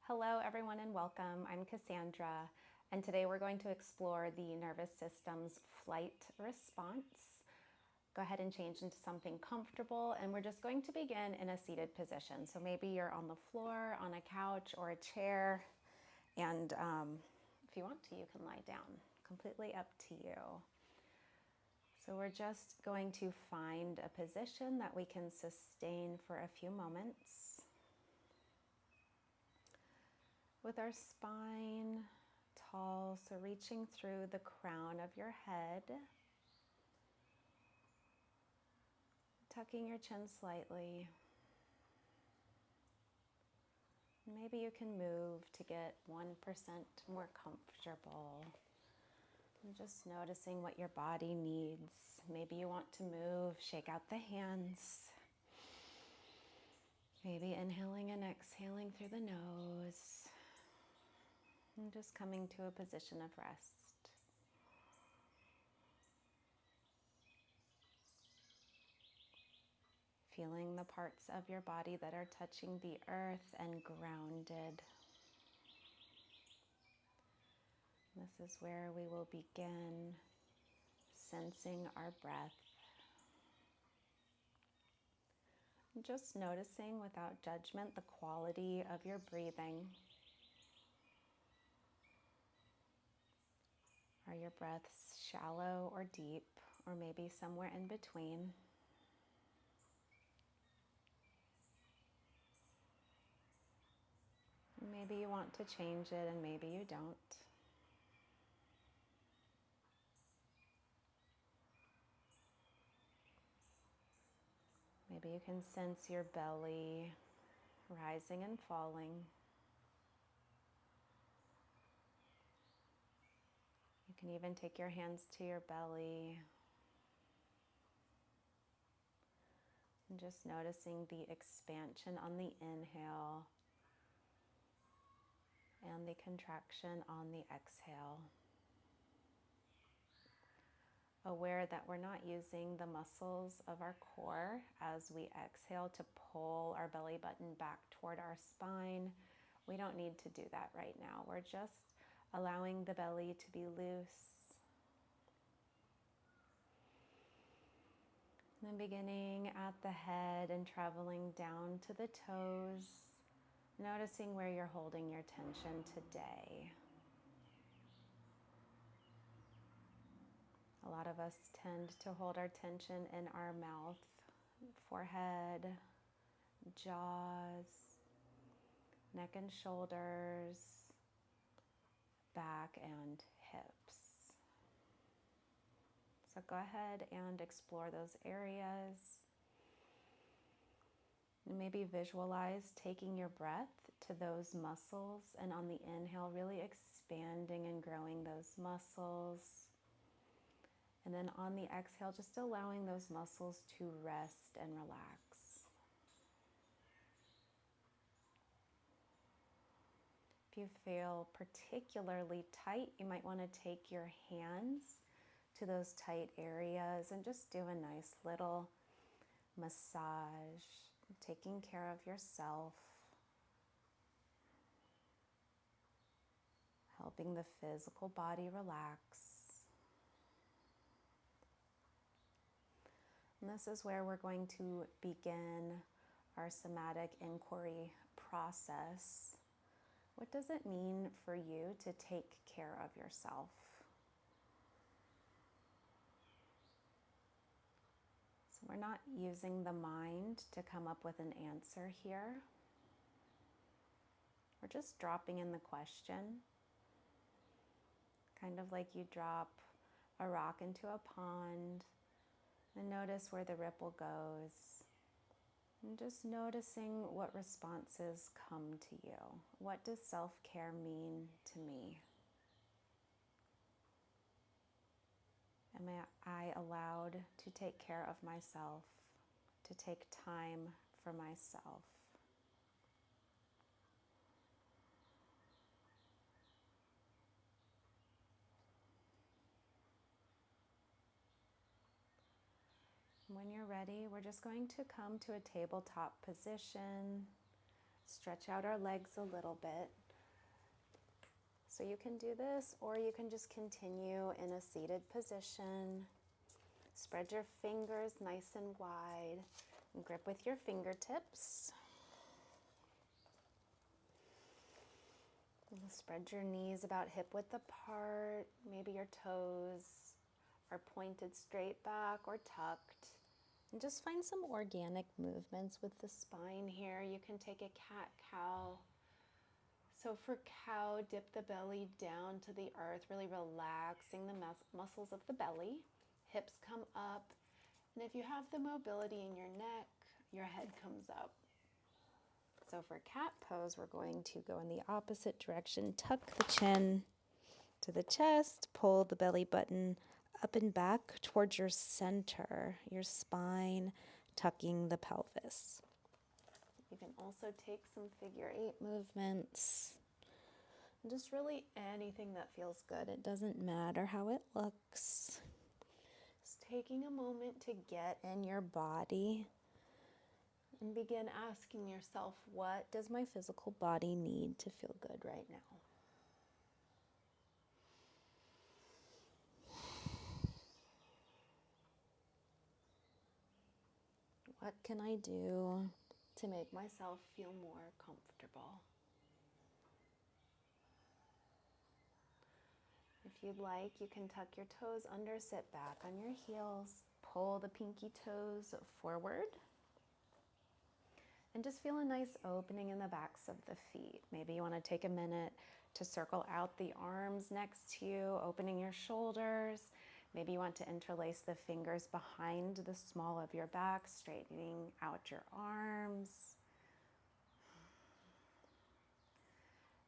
Hello everyone and welcome. I'm Kassandra, and today we're going to explore the nervous system's flight response. Go ahead and change into something comfortable, and we're just going to begin in a seated position. So maybe you're on the floor, on a couch or a chair, and if you want to, you can lie down. Completely up to you. So we're just going to find a position that we can sustain for a few moments. With our spine tall, so reaching through the crown of your head, tucking your chin slightly. Maybe you can move to get 1% more comfortable. And just noticing what your body needs. Maybe you want to move, shake out the hands. Maybe inhaling and exhaling through the nose. And just coming to a position of rest. Feeling the parts of your body that are touching the earth and grounded. This is where we will begin sensing our breath. Just noticing without judgment the quality of your breathing. Are your breaths shallow or deep, or maybe somewhere in between? Maybe you want to change it and maybe you don't. Maybe you can sense your belly rising and falling. You can even take your hands to your belly and just noticing the expansion on the inhale and the contraction on the exhale. Aware that we're not using the muscles of our core as we exhale to pull our belly button back toward our spine. We don't need to do that right now. We're just allowing the belly to be loose. And then beginning at the head and traveling down to the toes, noticing where you're holding your tension today. A lot of us tend to hold our tension in our mouth, forehead, jaws, neck and shoulders, back and hips. So go ahead and explore those areas. And maybe visualize taking your breath to those muscles, and on the inhale, really expanding and growing those muscles. And then on the exhale, just allowing those muscles to rest and relax. If you feel particularly tight, you might want to take your hands to those tight areas and just do a nice little massage, taking care of yourself, helping the physical body relax. And this is where we're going to begin our somatic inquiry process. What does it mean for you to take care of yourself? So we're not using the mind to come up with an answer here. We're just dropping in the question, kind of like you drop a rock into a pond. And notice where the ripple goes. And just noticing what responses come to you. What does self-care mean to me? Am I allowed to take care of myself, to take time for myself? When you're ready, we're just going to come to a tabletop position. Stretch out our legs a little bit. So you can do this, or you can just continue in a seated position. Spread your fingers nice and wide and grip with your fingertips. And spread your knees about hip width apart. Maybe your toes are pointed straight back or tucked. And just find some organic movements with the spine here. You can take a cat-cow. So for cow, dip the belly down to the earth, really relaxing the muscles of the belly. Hips come up. And if you have the mobility in your neck, your head comes up. So for cat pose, we're going to go in the opposite direction. Tuck the chin to the chest. Pull the belly button up and back towards your center, your spine, tucking the pelvis. You can also take some figure 8 movements. And just really anything that feels good. It doesn't matter how it looks. Just taking a moment to get in your body and begin asking yourself, what does my physical body need to feel good right now? What can I do to make myself feel more comfortable? If you'd like, you can tuck your toes under, sit back on your heels, pull the pinky toes forward, and just feel a nice opening in the backs of the feet. Maybe you want to take a minute to circle out the arms next to you, opening your shoulders. Maybe you want to interlace the fingers behind the small of your back, straightening out your arms.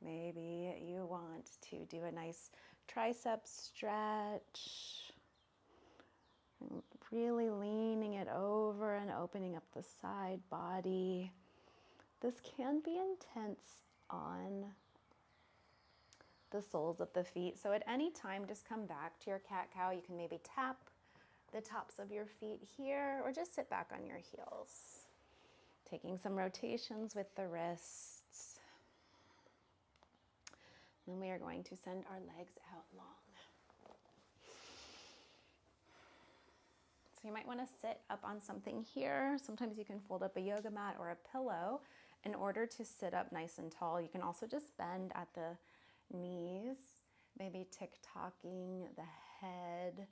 Maybe you want to do a nice tricep stretch. Really leaning it over and opening up the side body. This can be intense on the soles of the feet. So at any time, just come back to your cat-cow. You can maybe tap the tops of your feet here or just sit back on your heels. Taking some rotations with the wrists. Then we are going to send our legs out long. So you might want to sit up on something here. Sometimes you can fold up a yoga mat or a pillow in order to sit up nice and tall. You can also just bend at the knees, maybe tick-tocking the head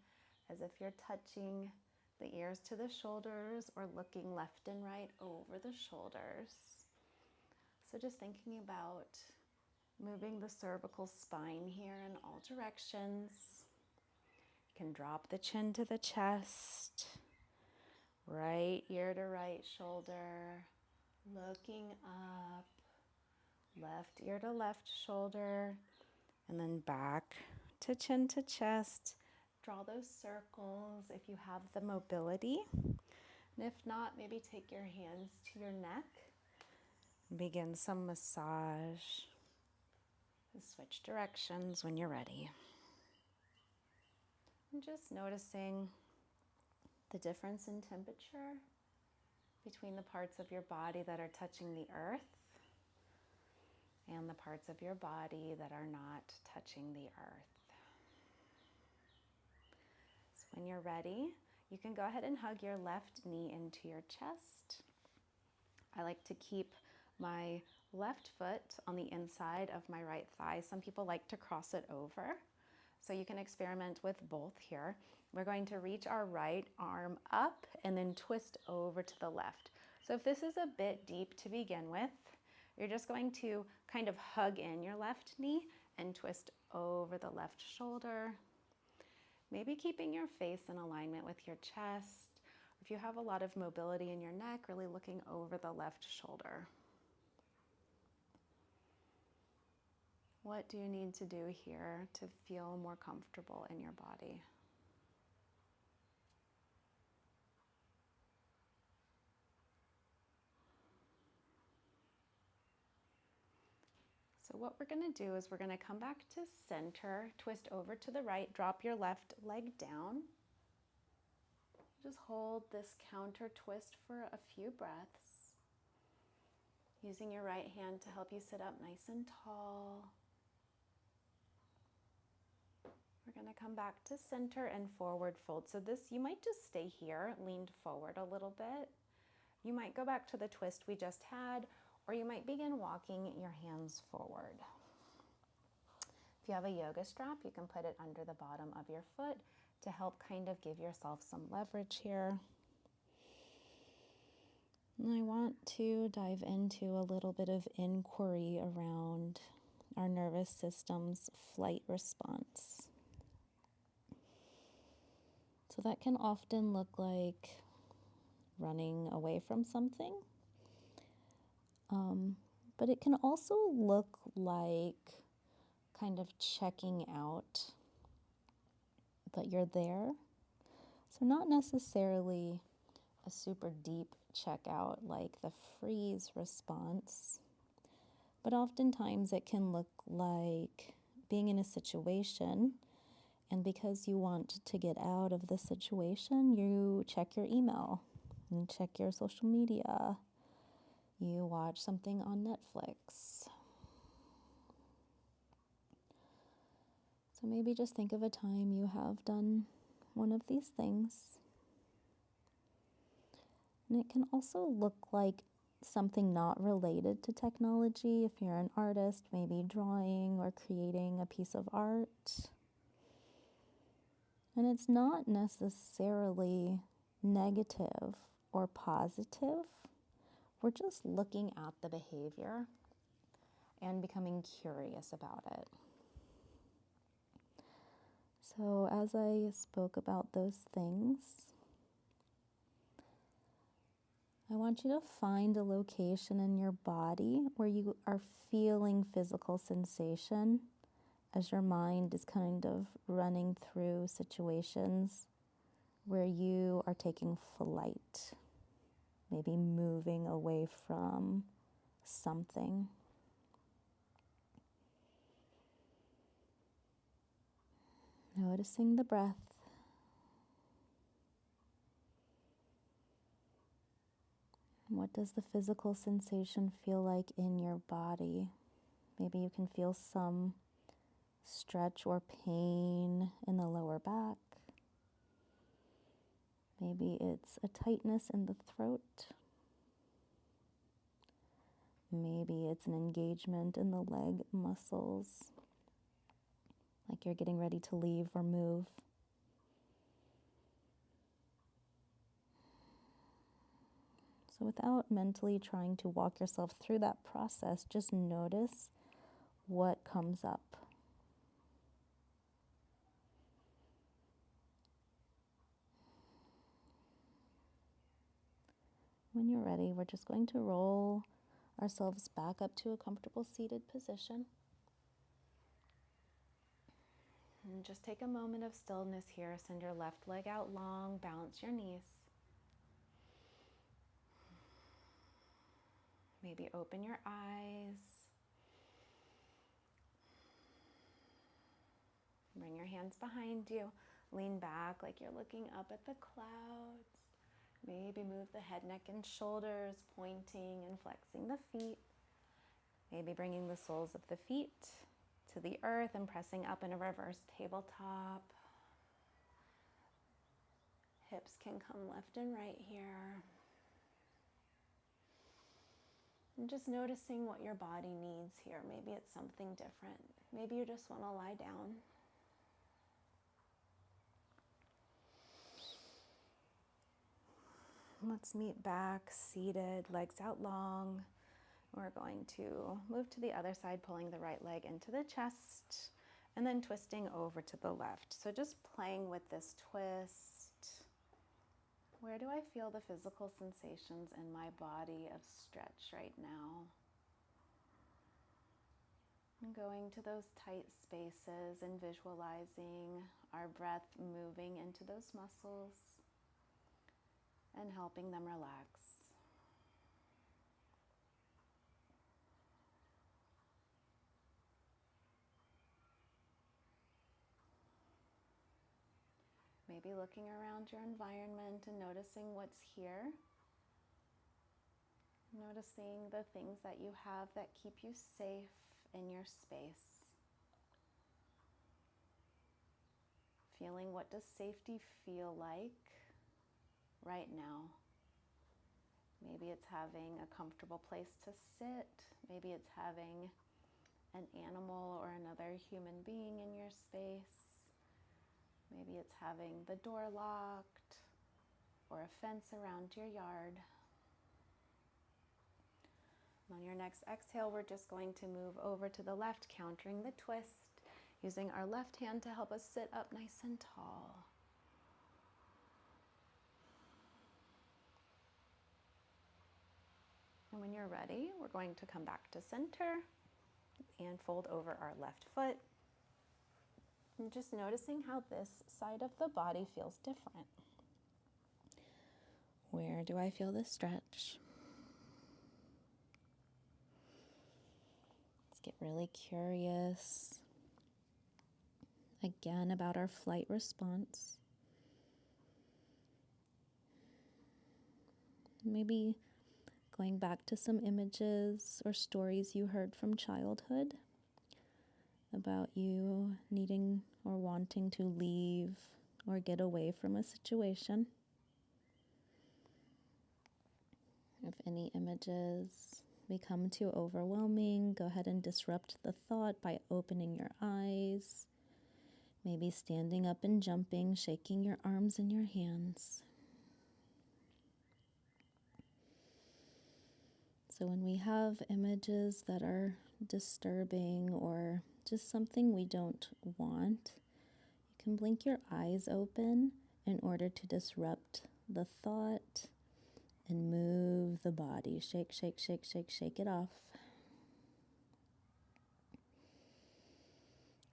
as if you're touching the ears to the shoulders or looking left and right over the shoulders. So just thinking about moving the cervical spine here in all directions. You can drop the chin to the chest, right ear to right shoulder, looking up, left ear to left shoulder, and then back to chin to chest. Draw those circles if you have the mobility. And if not, maybe take your hands to your neck and begin some massage. Switch directions when you're ready. And just noticing the difference in temperature between the parts of your body that are touching the earth and the parts of your body that are not touching the earth. So when you're ready, you can go ahead and hug your left knee into your chest. I like to keep my left foot on the inside of my right thigh. Some people like to cross it over. So you can experiment with both here. We're going to reach our right arm up and then twist over to the left. So if this is a bit deep to begin with, you're just going to kind of hug in your left knee and twist over the left shoulder. Maybe keeping your face in alignment with your chest. If you have a lot of mobility in your neck, really looking over the left shoulder. What do you need to do here to feel more comfortable in your body? So what we're going to do is we're going to come back to center, twist over to the right, drop your left leg down. Just hold this counter twist for a few breaths. Using your right hand to help you sit up nice and tall. We're going to come back to center and forward fold. So this, you might just stay here, leaned forward a little bit. You might go back to the twist we just had, or you might begin walking your hands forward. If you have a yoga strap, you can put it under the bottom of your foot to help kind of give yourself some leverage here. And I want to dive into a little bit of inquiry around our nervous system's flight response. So that can often look like running away from something. But it can also look like kind of checking out that you're there. So not necessarily a super deep checkout like the freeze response, but oftentimes it can look like being in a situation, and because you want to get out of the situation, you check your email, you check your social media, you watch something on Netflix. So maybe just think of a time you have done one of these things. And it can also look like something not related to technology. If you're an artist, maybe drawing or creating a piece of art. And it's not necessarily negative or positive. We're just looking at the behavior and becoming curious about it. So as I spoke about those things, I want you to find a location in your body where you are feeling physical sensation as your mind is kind of running through situations where you are taking flight, maybe moving away from something. Noticing the breath. What does the physical sensation feel like in your body? Maybe you can feel some stretch or pain in the lower back. Maybe it's a tightness in the throat. Maybe it's an engagement in the leg muscles, like you're getting ready to leave or move. So without mentally trying to walk yourself through that process, just notice what comes up. When you're ready, we're just going to roll ourselves back up to a comfortable seated position. And just take a moment of stillness here. Send your left leg out long, balance your knees. Maybe open your eyes. Bring your hands behind you. Lean back like you're looking up at the clouds. Maybe move the head, neck, and shoulders, pointing and flexing the feet. Maybe bringing the soles of the feet to the earth and pressing up in a reverse tabletop. Hips can come left and right here. And just noticing what your body needs here. Maybe it's something different. Maybe you just want to lie down. Let's meet back, seated, legs out long. We're going to move to the other side, pulling the right leg into the chest, and then twisting over to the left. So just playing with this twist. Where do I feel the physical sensations in my body of stretch right now? And going to those tight spaces and visualizing our breath moving into those muscles and helping them relax. Maybe looking around your environment and noticing what's here. Noticing the things that you have that keep you safe in your space. Feeling, what does safety feel like right now? Maybe it's having a comfortable place to sit. Maybe it's having an animal or another human being in your space. Maybe it's having the door locked or a fence around your yard. On your next exhale, we're just going to move over to the left, countering the twist, using our left hand to help us sit up nice and tall. And when you're ready, we're going to come back to center and fold over our left foot. And just noticing how this side of the body feels different. Where do I feel the stretch? Let's get really curious again about our flight response. Maybe going back to some images or stories you heard from childhood about you needing or wanting to leave or get away from a situation. If any images become too overwhelming, go ahead and disrupt the thought by opening your eyes, maybe standing up and jumping, shaking your arms and your hands. So when we have images that are disturbing or just something we don't want, you can blink your eyes open in order to disrupt the thought and move the body. Shake, shake, shake, shake, shake it off.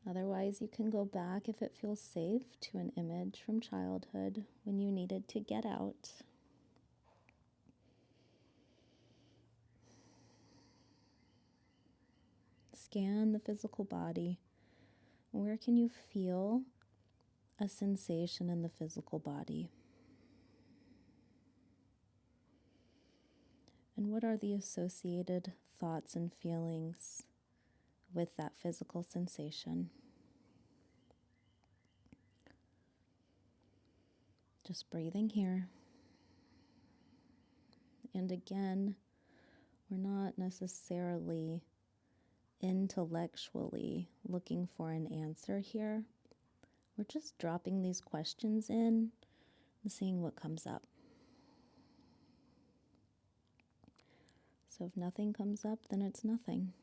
Otherwise, you can go back, if it feels safe, to an image from childhood when you needed to get out. Scan the physical body. Where can you feel a sensation in the physical body? And what are the associated thoughts and feelings with that physical sensation? Just breathing here. And again, we're not necessarily intellectually looking for an answer here. We're just dropping these questions in and seeing what comes up. So if nothing comes up, then it's nothing.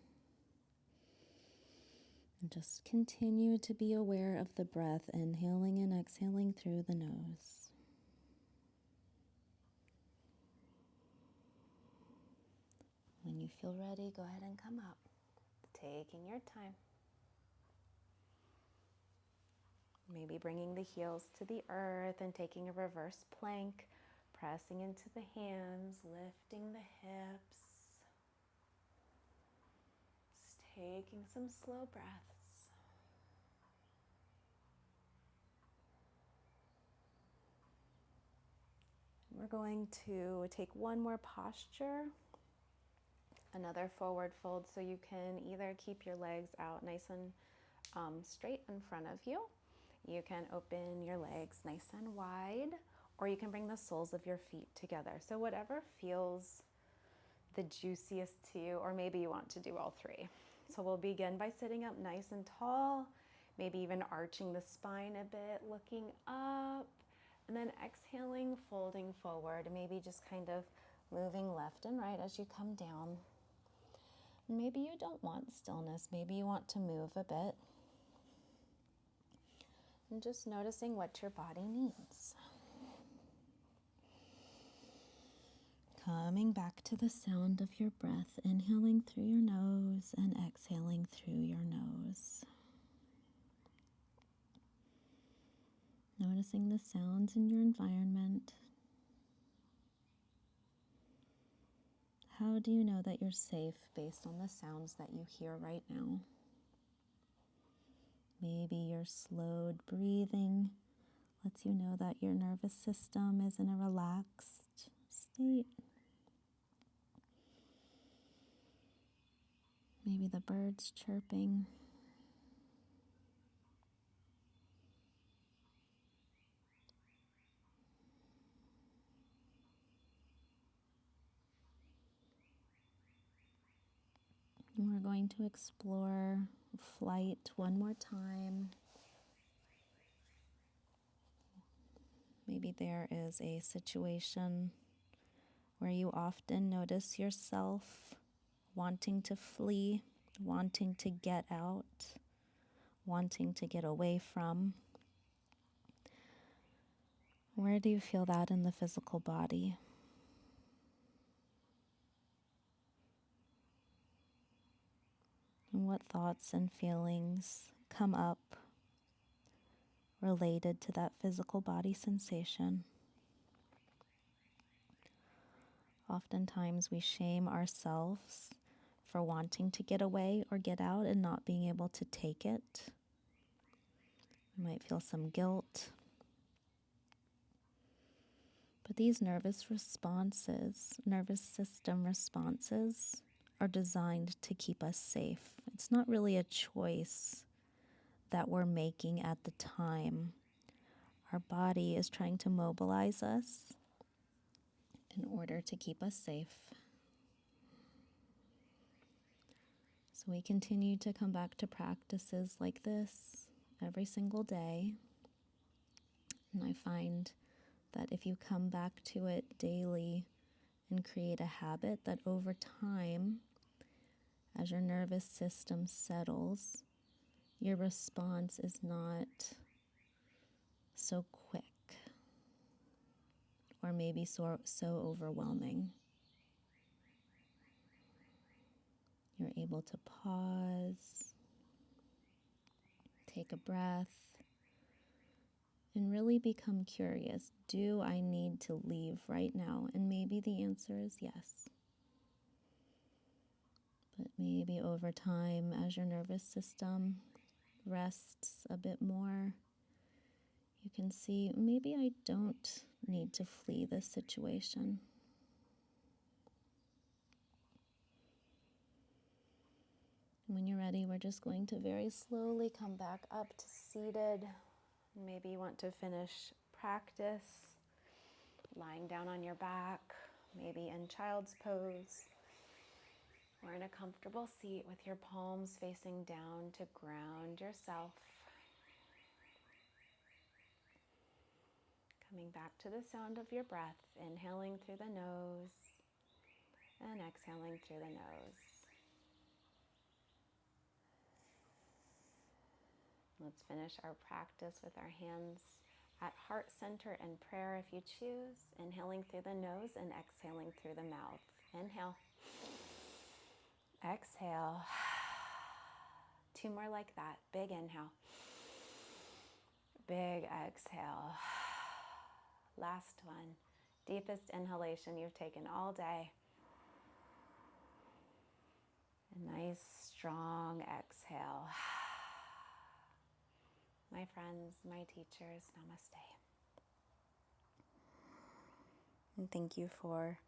And just continue to be aware of the breath, inhaling and exhaling through the nose. When you feel ready, go ahead and come up, taking your time. Maybe bringing the heels to the earth and taking a reverse plank, pressing into the hands, lifting the hips. Just taking some slow breaths. We're going to take one more posture. Another forward fold, so you can either keep your legs out nice and straight in front of you. You can open your legs nice and wide, or you can bring the soles of your feet together. So whatever feels the juiciest to you, or maybe you want to do all three. So we'll begin by sitting up nice and tall, maybe even arching the spine a bit, looking up, and then exhaling, folding forward, maybe just kind of moving left and right as you come down. Maybe you don't want stillness, maybe you want to move a bit. And just noticing what your body needs. Coming back to the sound of your breath, inhaling through your nose and exhaling through your nose. Noticing the sounds in your environment. How do you know that you're safe based on the sounds that you hear right now? Maybe your slowed breathing lets you know that your nervous system is in a relaxed state. Maybe the birds chirping. And we're going to explore flight one more time. Maybe there is a situation where you often notice yourself wanting to flee, wanting to get out, wanting to get away from. Where do you feel that in the physical body? And what thoughts and feelings come up related to that physical body sensation? Oftentimes we shame ourselves for wanting to get away or get out and not being able to take it. We might feel some guilt. But these nervous system responses are designed to keep us safe. It's not really a choice that we're making at the time. Our body is trying to mobilize us in order to keep us safe. So we continue to come back to practices like this every single day. And I find that if you come back to it daily and create a habit, that over time, as your nervous system settles, your response is not so quick or maybe so overwhelming. You're able to pause, take a breath, and really become curious. Do I need to leave right now? And maybe the answer is yes. But maybe over time, as your nervous system rests a bit more, you can see, maybe I don't need to flee this situation. When you're ready, we're just going to very slowly come back up to seated. Maybe you want to finish practice lying down on your back, maybe in child's pose, or in a comfortable seat with your palms facing down to ground yourself. Coming back to the sound of your breath, inhaling through the nose and exhaling through the nose. Let's finish our practice with our hands at heart center in prayer if you choose. Inhaling through the nose and exhaling through the mouth. Inhale. Exhale. 2 more like that. Big inhale. Big exhale. Last one. Deepest inhalation you've taken all day. A nice, strong exhale. My friends, my teachers, namaste. And thank you for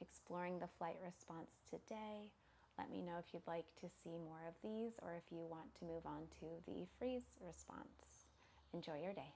exploring the flight response today. Let me know if you'd like to see more of these or if you want to move on to the freeze response. Enjoy your day.